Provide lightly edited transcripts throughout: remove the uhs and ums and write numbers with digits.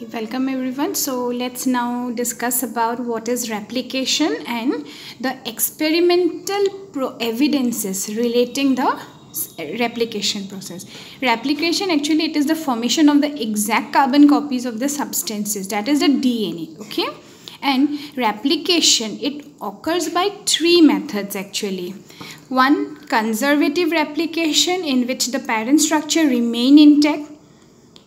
Welcome everyone. So let's now discuss about what is replication and the experimental evidences relating the replication process. Replication, actually it is the formation of the exact carbon copies of the substances, that is the DNA. Okay, and replication, it occurs by three methods actually. One, conservative replication, in which the parent structure remain intact.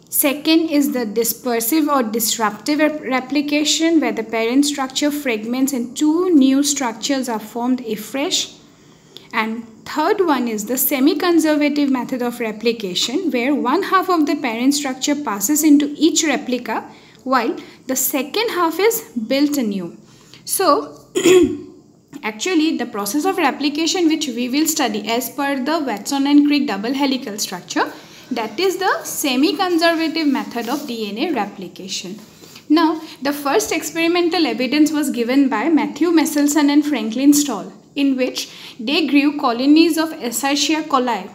Second is the dispersive or disruptive replication, where the parent structure fragments and two new structures are formed afresh. And third one is the semi-conservative method of replication, where one half of the parent structure passes into each replica while the second half is built anew. So actually the process of replication which we will study as per the Watson and Crick double helical structure, that is the semi-conservative method of DNA replication. Now, the first experimental evidence was given by Matthew Meselson and Franklin Stahl, in which they grew colonies of Escherichia coli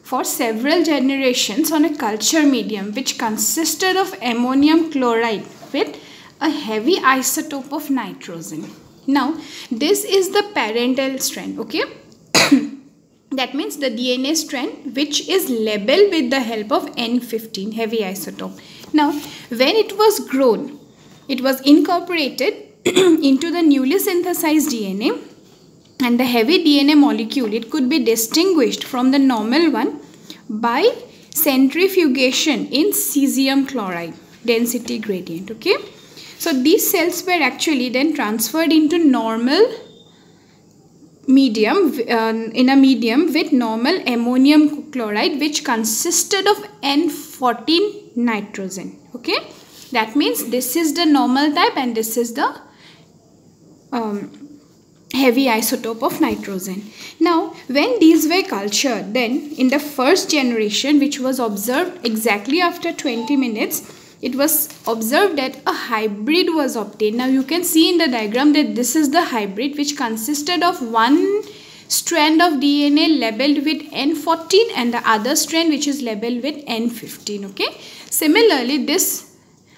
for several generations on a culture medium which consisted of ammonium chloride with a heavy isotope of nitrogen. Now, this is the parental strand, okay? That means the DNA strand which is labeled with the help of N15, heavy isotope. Now, when it was grown, it was incorporated into the newly synthesized DNA, and the heavy DNA molecule, it could be distinguished from the normal one by centrifugation in cesium chloride density gradient. Okay, so these cells were actually then transferred into normal medium, in a medium with normal ammonium chloride which consisted of N14 nitrogen. Okay, that means this is the normal type and this is the heavy isotope of nitrogen. Now, when these were cultured, then in the first generation, which was observed exactly after 20 minutes, it was observed that a hybrid was obtained. Now, you can see in the diagram that this is the hybrid which consisted of one strand of DNA labeled with N14 and the other strand which is labeled with N15. Okay. Similarly, this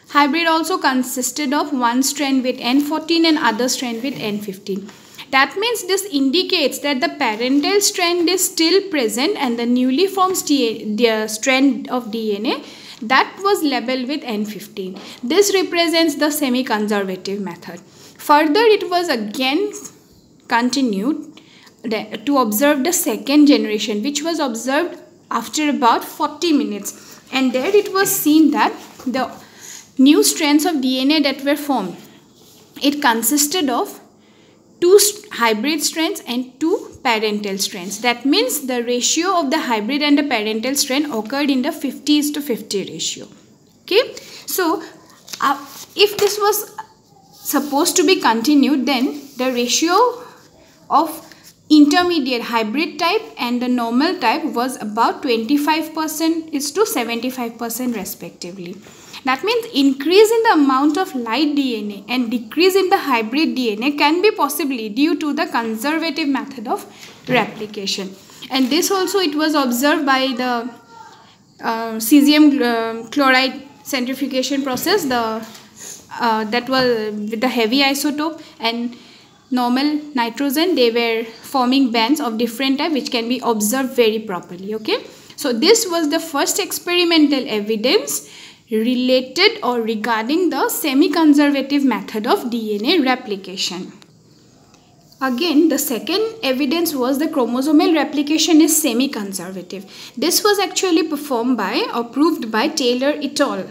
hybrid also consisted of one strand with N14 and other strand with N15. That means this indicates that the parental strand is still present and the newly formed strand of DNA that was labeled with N15. This represents the semi-conservative method. Further, it was again continued to observe the second generation, which was observed after about 40 minutes. And there it was seen that the new strands of DNA that were formed, it consisted of two hybrid strands and two parental strands. That means the ratio of the hybrid and the parental strand occurred in the 50:50 ratio. Okay, so if this was supposed to be continued, then the ratio of intermediate hybrid type and the normal type was about 25% is to 75% respectively. That means increase in the amount of light DNA and decrease in the hybrid DNA can be possibly due to the conservative method of replication. And this also it was observed by the cesium chloride centrifugation process, that was with the heavy isotope and normal nitrogen. They were forming bands of different type which can be observed very properly. Okay, so this was the first experimental evidence related or regarding the semi-conservative method of DNA replication. Again, the second evidence was the chromosomal replication is semi-conservative. This was actually performed by or proved by Taylor et al.,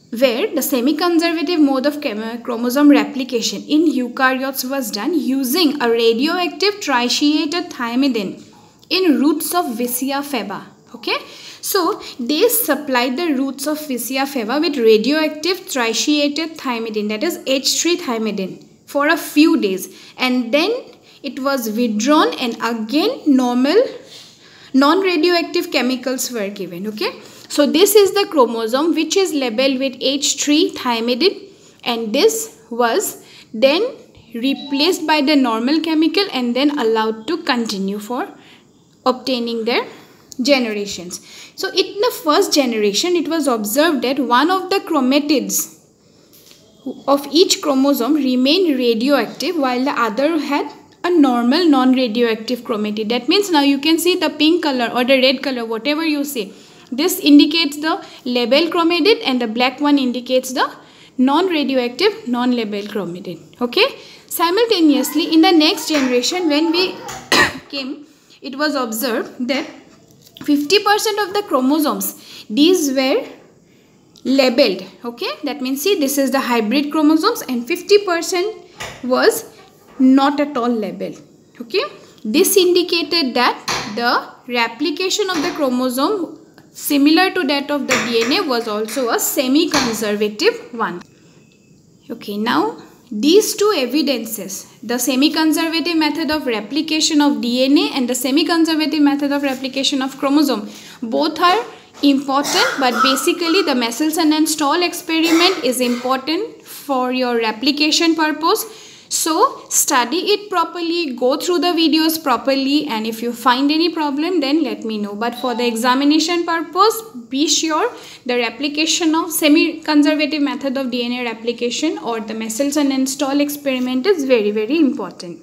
where the semi-conservative mode of chromosome replication in eukaryotes was done using a radioactive tritiated thymidine in roots of Vicia faba. Okay, so they supplied the roots of Vicia faba with radioactive tritiated thymidine, that is H3 thymidine, for a few days, and then it was withdrawn and again normal non-radioactive chemicals were given. Okay, so this is the chromosome which is labeled with H3 thymidine, and this was then replaced by the normal chemical and then allowed to continue for obtaining their generations. So in the first generation, it was observed that one of the chromatids of each chromosome remained radioactive while the other had a normal non-radioactive chromatid. That means now you can see the pink color or the red color, whatever you say. This indicates the label chromatid and the black one indicates the non-radioactive non-label chromatid. Okay. Simultaneously, in the next generation, when we came, it was observed that 50% of the chromosomes, these were labeled. Okay, that means see, this is the hybrid chromosomes and 50% was not at all labeled. Okay, this indicated that the replication of the chromosome similar to that of the DNA was also a semi-conservative one. Okay, now these two evidences, the semi-conservative method of replication of DNA and the semi-conservative method of replication of chromosome, both are important, but basically the Michelson and Stahl experiment is important for your replication purpose. So study it properly, go through the videos properly, and if you find any problem, then let me know. But for the examination purpose, be sure the replication of semi-conservative method of DNA replication or the Michelson and Stahl experiment is very, very important.